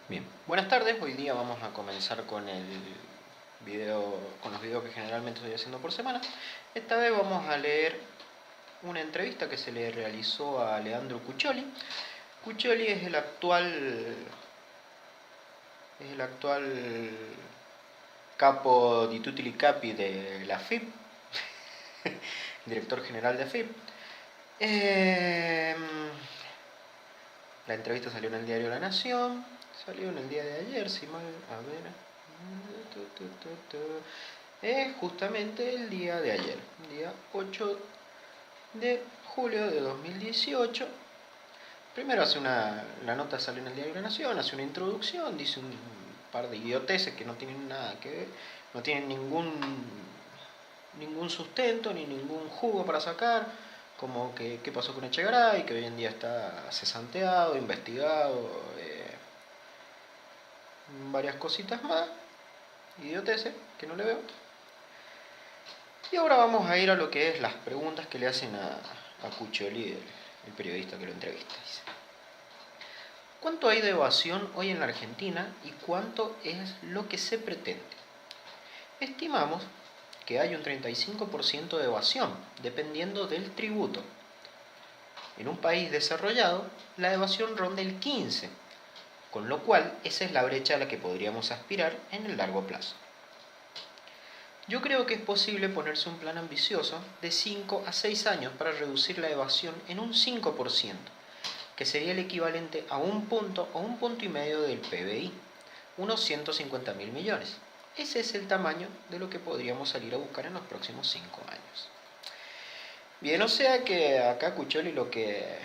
Bien, buenas tardes. Hoy día vamos a comenzar con con los videos que generalmente estoy haciendo por semana. Esta vez vamos a leer una entrevista que se le realizó a Leandro Cuccioli. Cuccioli es el actual capo di tutti i capi de la FIP, director general de FIP. La entrevista salió en el diario La Nación, salió en el día de ayer, si mal, a ver, es justamente el día de ayer, día 8 de julio de 2018. Primero la nota salió en el diario La Nación, hace una introducción, dice un par de idioteces que no tienen nada que ver, no tienen ningún sustento ni ningún jugo para sacar, como que qué pasó con Echegaray, que hoy en día está cesanteado, investigado, varias cositas más, idioteces que no le veo. Y ahora vamos a ir a lo que es las preguntas que le hacen a Cuccioli, el periodista que lo entrevista. Dice: ¿cuánto hay de evasión hoy en la Argentina y cuánto es lo que se pretende? Estimamos que hay un 35% de evasión, dependiendo del tributo. En un país desarrollado, la evasión ronda el 15%, con lo cual esa es la brecha a la que podríamos aspirar en el largo plazo. Yo creo que es posible ponerse un plan ambicioso de 5 a 6 años para reducir la evasión en un 5%, que sería el equivalente a un punto o un punto y medio del PBI, unos 150.000 millones. Ese es el tamaño de lo que podríamos salir a buscar en los próximos 5 años. Bien, o sea que acá Cuccioli lo que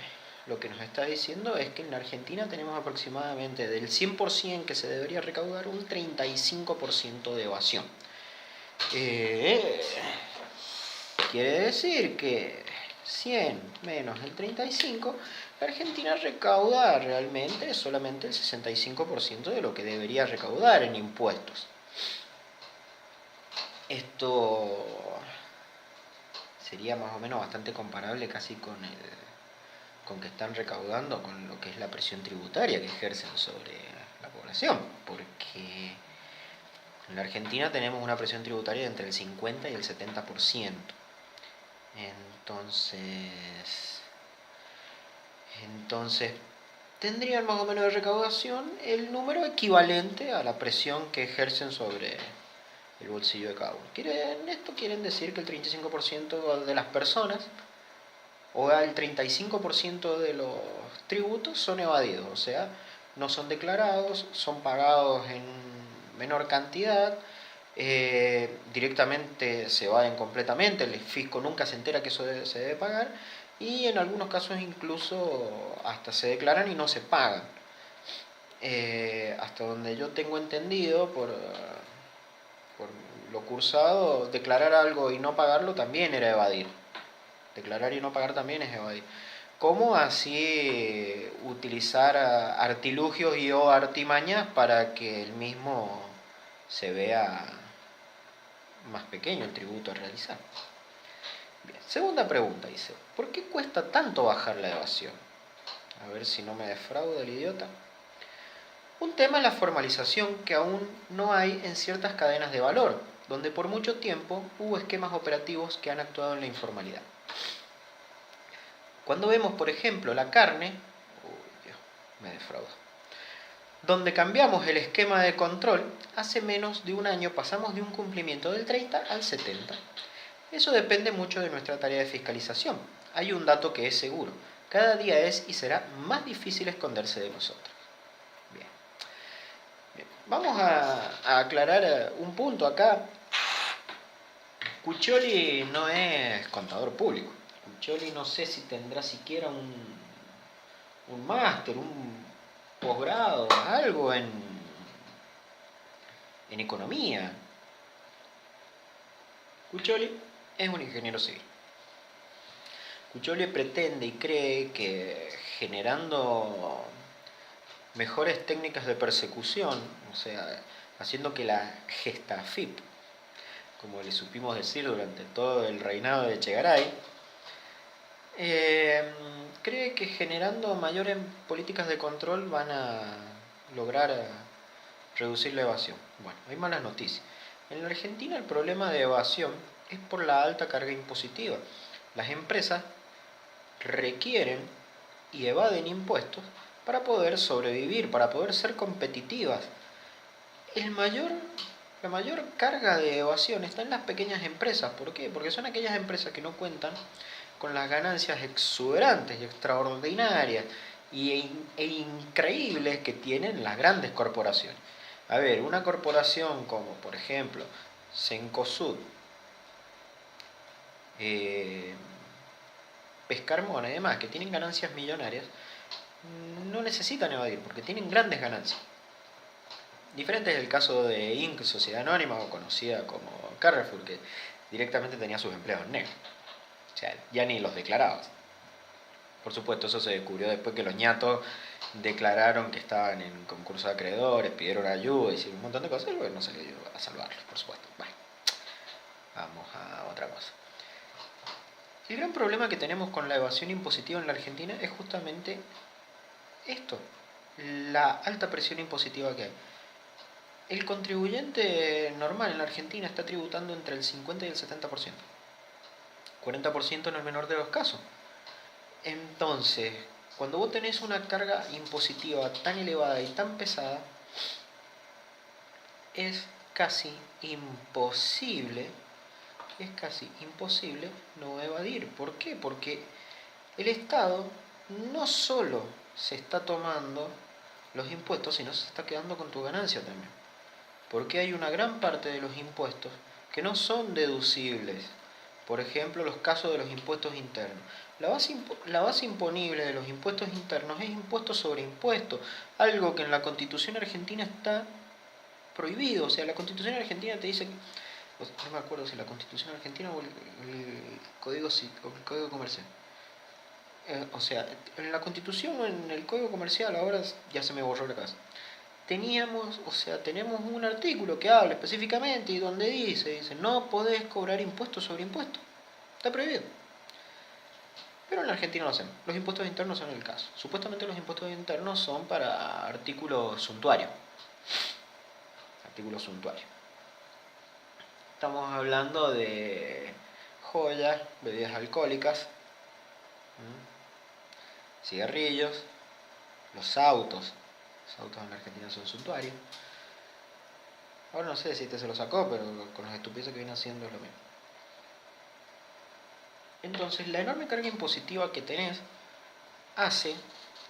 nos está diciendo es que en la Argentina tenemos aproximadamente del 100% que se debería recaudar un 35% de evasión. Quiere decir que 100 menos el 35, la Argentina recauda realmente solamente el 65% de lo que debería recaudar en impuestos. Esto sería más o menos bastante comparable casi con que están recaudando con lo que es la presión tributaria que ejercen sobre la población, porque en la Argentina tenemos una presión tributaria de entre el 50 y el 70%. Entonces tendrían más o menos de recaudación el número equivalente a la presión que ejercen sobre el bolsillo de cada uno. Esto quieren decir que el 35% de las personas o el 35% de los tributos son evadidos, o sea, no son declarados, son pagados en menor cantidad, directamente se evaden completamente, el fisco nunca se entera que eso se debe pagar y en algunos casos incluso hasta se declaran y no se pagan. Hasta donde yo tengo entendido por lo cursado, declarar algo y no pagarlo también era evadir. Declarar y no pagar también es evadir. ¿Cómo así utilizar artilugios y o artimañas para que el mismo se vea más pequeño el tributo a realizar? Bien. Segunda pregunta, dice: ¿por qué cuesta tanto bajar la evasión? A ver si no me defrauda el idiota. Un tema es la formalización que aún no hay en ciertas cadenas de valor, donde por mucho tiempo hubo esquemas operativos que han actuado en la informalidad. Cuando vemos, por ejemplo, la carne, uy, Dios, me defrauda, donde cambiamos el esquema de control, hace menos de un año pasamos de un cumplimiento del 30 al 70. Eso depende mucho de nuestra tarea de fiscalización. Hay un dato que es seguro: cada día es y será más difícil esconderse de nosotros. Bien. Bien. Vamos a aclarar un punto acá. Cuccioli no es contador público. Cuccioli no sé si tendrá siquiera un máster, un posgrado, algo en economía. Cuccioli es un ingeniero civil. Cuccioli pretende y cree que generando mejores técnicas de persecución, o sea, haciendo que la Gestafip, como le supimos decir durante todo el reinado de Echegaray, cree que generando mayores políticas de control van a lograr reducir la evasión. Bueno, hay malas noticias. En la Argentina el problema de evasión es por la alta carga impositiva. Las empresas requieren y evaden impuestos para poder sobrevivir, para poder ser competitivas. La mayor carga de evasión está en las pequeñas empresas. ¿Por qué? Porque son aquellas empresas que no cuentan con las ganancias exuberantes y extraordinarias e increíbles que tienen las grandes corporaciones. A ver, una corporación como, por ejemplo, Cencosud, Pescarmona y demás, que tienen ganancias millonarias, no necesitan evadir porque tienen grandes ganancias. Diferente es el caso de Inc., Sociedad Anónima, o conocida como Carrefour, que directamente tenía sus empleados negros. O sea, ya ni los declarabas. Por supuesto, eso se descubrió después que los ñatos declararon que estaban en concurso de acreedores, pidieron ayuda, hicieron un montón de cosas y luego no se les ayudó a salvarlos, por supuesto. Bueno, vamos a otra cosa. El gran problema que tenemos con la evasión impositiva en la Argentina es justamente esto, la alta presión impositiva que hay. El contribuyente normal en la Argentina está tributando entre el 50 y el 70%. 40% en el menor de los casos. Entonces, cuando vos tenés una carga impositiva tan elevada y tan pesada, es casi imposible no evadir. ¿Por qué? Porque el Estado no solo se está tomando los impuestos, sino se está quedando con tu ganancia también. Porque hay una gran parte de los impuestos que no son deducibles. Por ejemplo, los casos de los impuestos internos. La base imponible de los impuestos internos es impuesto sobre impuesto, algo que en la Constitución argentina está prohibido. O sea, la Constitución argentina te dice, no me acuerdo si la Constitución argentina o el Código Comercial. O sea, en la Constitución o en el Código Comercial, ahora ya se me borró la casa. Tenemos un artículo que habla específicamente y donde dice, no podés cobrar impuestos sobre impuestos. Está prohibido. Pero en la Argentina lo hacemos. Los impuestos internos son el caso. Supuestamente los impuestos internos son para artículos suntuarios. Artículos suntuarios. Estamos hablando de joyas, bebidas alcohólicas, cigarrillos, los autos. Los autos en la Argentina son suntuarios. Ahora no sé si se lo sacó, pero con los estupideces que viene haciendo es lo mismo. Entonces, la enorme carga impositiva que tenés hace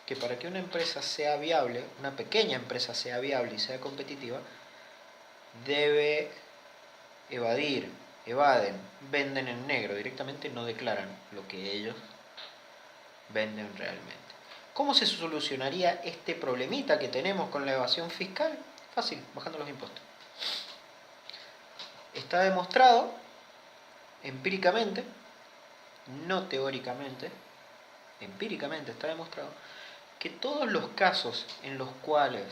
que para que una empresa sea viable, una pequeña empresa sea viable y sea competitiva, debe evaden, venden en negro, directamente no declaran lo que ellos venden realmente. ¿Cómo se solucionaría este problemita que tenemos con la evasión fiscal? Fácil, bajando los impuestos. Está demostrado empíricamente, no teóricamente, empíricamente está demostrado que todos los casos en los cuales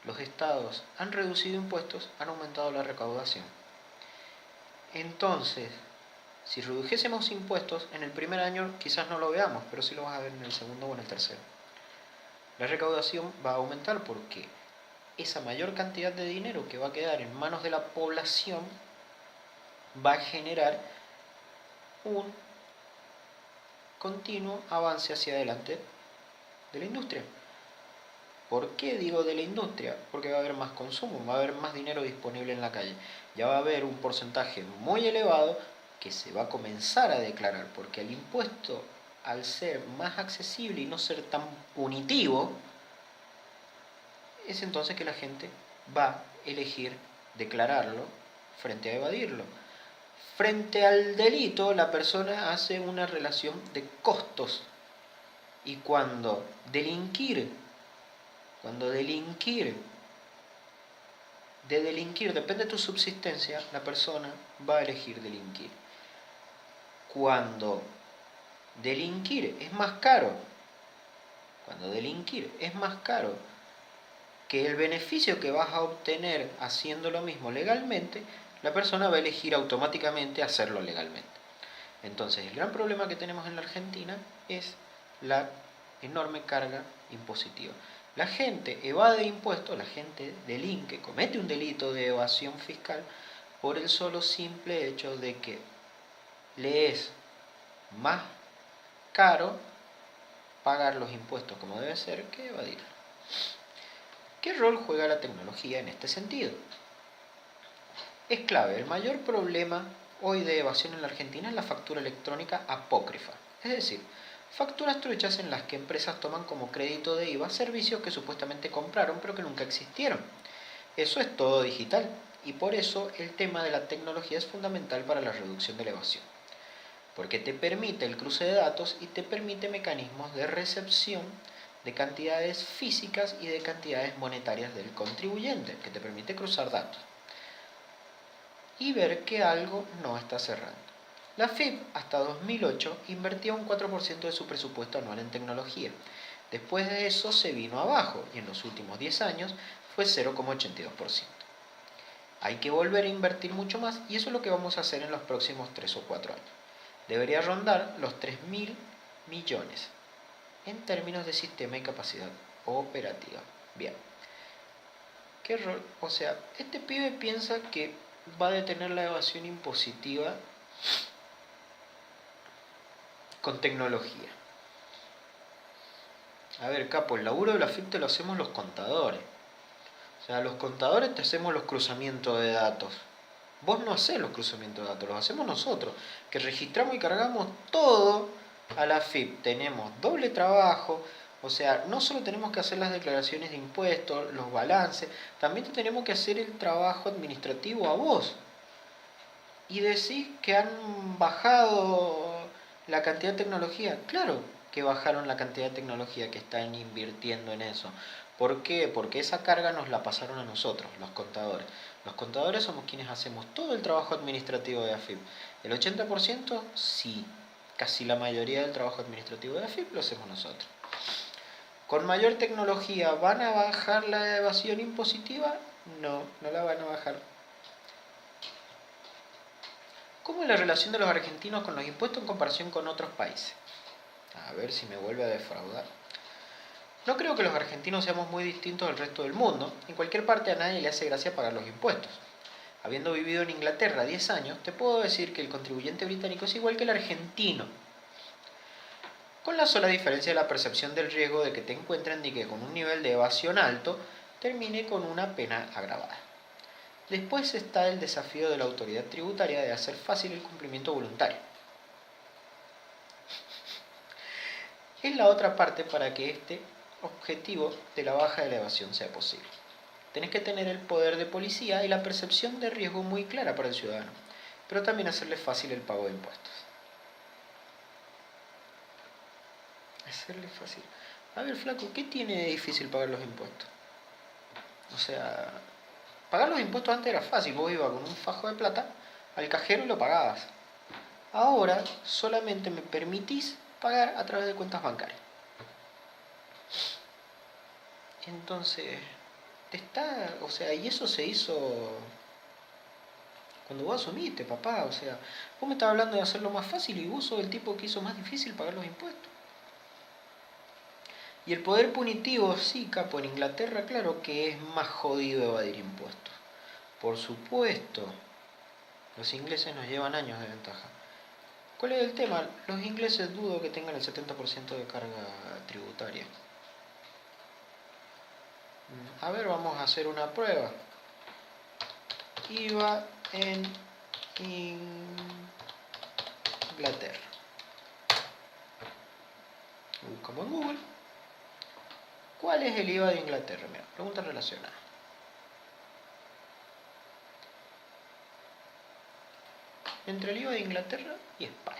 los estados han reducido impuestos han aumentado la recaudación. Entonces, si redujésemos impuestos, en el primer año quizás no lo veamos, pero sí lo vas a ver en el segundo o en el tercero. La recaudación va a aumentar porque esa mayor cantidad de dinero que va a quedar en manos de la población va a generar un continuo avance hacia adelante de la industria. ¿Por qué digo de la industria? Porque va a haber más consumo, va a haber más dinero disponible en la calle. Ya va a haber un porcentaje muy elevado que se va a comenzar a declarar, porque el impuesto, al ser más accesible y no ser tan punitivo, es entonces que la gente va a elegir declararlo frente a evadirlo. Frente al delito, la persona hace una relación de costos. Y cuando delinquir depende de tu subsistencia, la persona va a elegir delinquir. Cuando delinquir es más caro que el beneficio que vas a obtener haciendo lo mismo legalmente, la persona va a elegir automáticamente hacerlo legalmente. Entonces, el gran problema que tenemos en la Argentina es la enorme carga impositiva. La gente evade impuestos, la gente delinque, comete un delito de evasión fiscal por el solo simple hecho de que le es más caro pagar los impuestos como debe ser que evadir. ¿Qué rol juega la tecnología en este sentido? Es clave. El mayor problema hoy de evasión en la Argentina es la factura electrónica apócrifa, es decir, facturas truchas en las que empresas toman como crédito de IVA servicios que supuestamente compraron pero que nunca existieron. Eso es todo digital y por eso el tema de la tecnología es fundamental para la reducción de la evasión, porque te permite el cruce de datos y te permite mecanismos de recepción de cantidades físicas y de cantidades monetarias del contribuyente, que te permite cruzar datos y ver que algo no está cerrando. La FIP hasta 2008 invertía un 4% de su presupuesto anual en tecnología. Después de eso se vino abajo y en los últimos 10 años fue 0,82%. Hay que volver a invertir mucho más y eso es lo que vamos a hacer en los próximos 3 o 4 años. Debería rondar los 3.000 millones en términos de sistema y capacidad operativa. Bien. ¿Qué rol? O sea, este pibe piensa que va a detener la evasión impositiva con tecnología. A ver, capo, el laburo de la FIP te lo hacemos los contadores. O sea, los contadores te hacemos los cruzamientos de datos. Vos no hacés los cruzamientos de datos, los hacemos nosotros, que registramos y cargamos todo a la FIP. Tenemos doble trabajo, o sea, no solo tenemos que hacer las declaraciones de impuestos, los balances, también tenemos que hacer el trabajo administrativo a vos. Y decís que han bajado la cantidad de tecnología. Claro que bajaron la cantidad de tecnología que están invirtiendo en eso. ¿Por qué? Porque esa carga nos la pasaron a nosotros, los contadores. Los contadores somos quienes hacemos todo el trabajo administrativo de AFIP. El 80% sí, casi la mayoría del trabajo administrativo de AFIP lo hacemos nosotros. ¿Con mayor tecnología van a bajar la evasión impositiva? No, no la van a bajar. ¿Cómo es la relación de los argentinos con los impuestos en comparación con otros países? A ver si me vuelve a defraudar. No creo que los argentinos seamos muy distintos del resto del mundo. En cualquier parte a nadie le hace gracia pagar los impuestos. Habiendo vivido en Inglaterra 10 años, te puedo decir que el contribuyente británico es igual que el argentino, con la sola diferencia de la percepción del riesgo de que te encuentren y que con un nivel de evasión alto termine con una pena agravada. Después está el desafío de la autoridad tributaria de hacer fácil el cumplimiento voluntario. Es la otra parte para que este objetivo de la baja de la evasión sea posible. Tenés que tener el poder de policía y la percepción de riesgo muy clara para el ciudadano, pero también hacerle fácil el pago de impuestos. Hacerle fácil. A ver, flaco, ¿qué tiene de difícil pagar los impuestos? O sea, pagar los impuestos antes era fácil, vos ibas con un fajo de plata al cajero y lo pagabas. Ahora solamente me permitís pagar a través de cuentas bancarias. Entonces, o sea, y eso se hizo cuando vos asumiste, papá. O sea, vos me estabas hablando de hacerlo más fácil y vos sos el tipo que hizo más difícil pagar los impuestos. Y el poder punitivo, sí, capo, en Inglaterra, claro que es más jodido evadir impuestos. Por supuesto, los ingleses nos llevan años de ventaja. ¿Cuál es el tema? Los ingleses dudo que tengan el 70% de carga tributaria. A ver, vamos a hacer una prueba. IVA en Inglaterra. Buscamos en Google. ¿Cuál es el IVA de Inglaterra? Mira, pregunta relacionada. Entre el IVA de Inglaterra y España.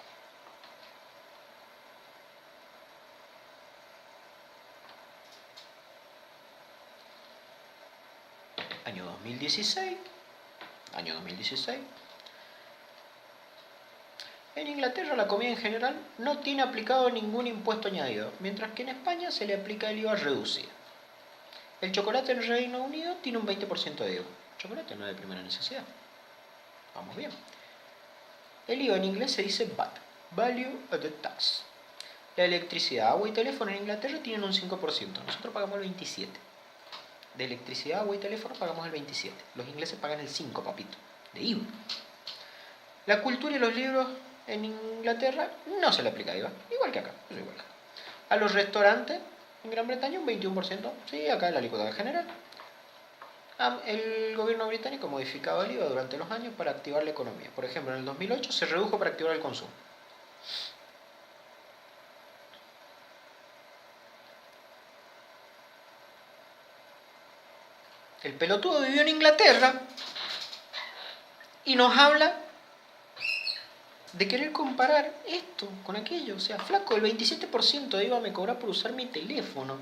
Año 2016. Año 2016. En Inglaterra la comida en general no tiene aplicado ningún impuesto añadido, mientras que en España se le aplica el IVA reducido. El chocolate en Reino Unido tiene un 20% de IVA. El chocolate no es de primera necesidad. Vamos bien. El IVA en inglés se dice VAT, Value Added Tax. La electricidad, agua y teléfono en Inglaterra tienen un 5%. Nosotros pagamos el 27%. De electricidad, agua y teléfono pagamos el 27%. Los ingleses pagan el 5%, papito, de IVA. La cultura y los libros en Inglaterra no se le aplica IVA. Igual que acá. A los restaurantes en Gran Bretaña un 21%. Sí, acá es la alícuota general. El gobierno británico ha modificado el IVA durante los años para activar la economía. Por ejemplo, en el 2008 se redujo para activar el consumo. El pelotudo vivió en Inglaterra y nos habla de querer comparar esto con aquello. O sea, flaco, el 27% de IVA me cobra por usar mi teléfono.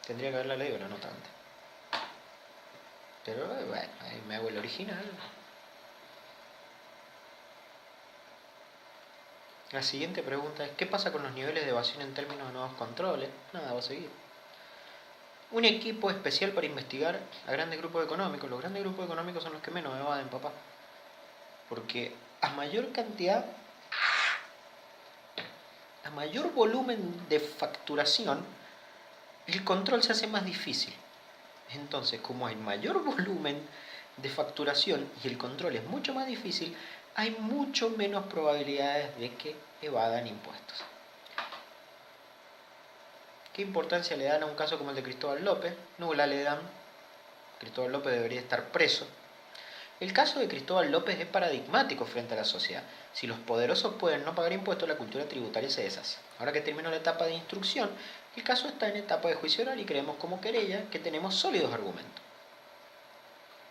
Tendría que haberla leído, pero no tanto. Pero bueno, ahí me hago el original. La siguiente pregunta es, ¿qué pasa con los niveles de evasión en términos de nuevos controles? Nada, va a seguir. Un equipo especial para investigar a grandes grupos económicos. Los grandes grupos económicos son los que menos evaden, papá. Porque a mayor cantidad, a mayor volumen de facturación, el control se hace más difícil. Entonces, como hay mayor volumen de facturación y el control es mucho más difícil, hay mucho menos probabilidades de que evadan impuestos. ¿Qué importancia le dan a un caso como el de Cristóbal López? Nula le dan. Cristóbal López debería estar preso. El caso de Cristóbal López es paradigmático frente a la sociedad. Si los poderosos pueden no pagar impuestos, la cultura tributaria se deshace. Ahora que terminó la etapa de instrucción, el caso está en etapa de juicio oral y creemos como querella que tenemos sólidos argumentos.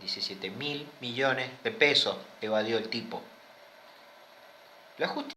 17.000 millones de pesos evadió el tipo. La justicia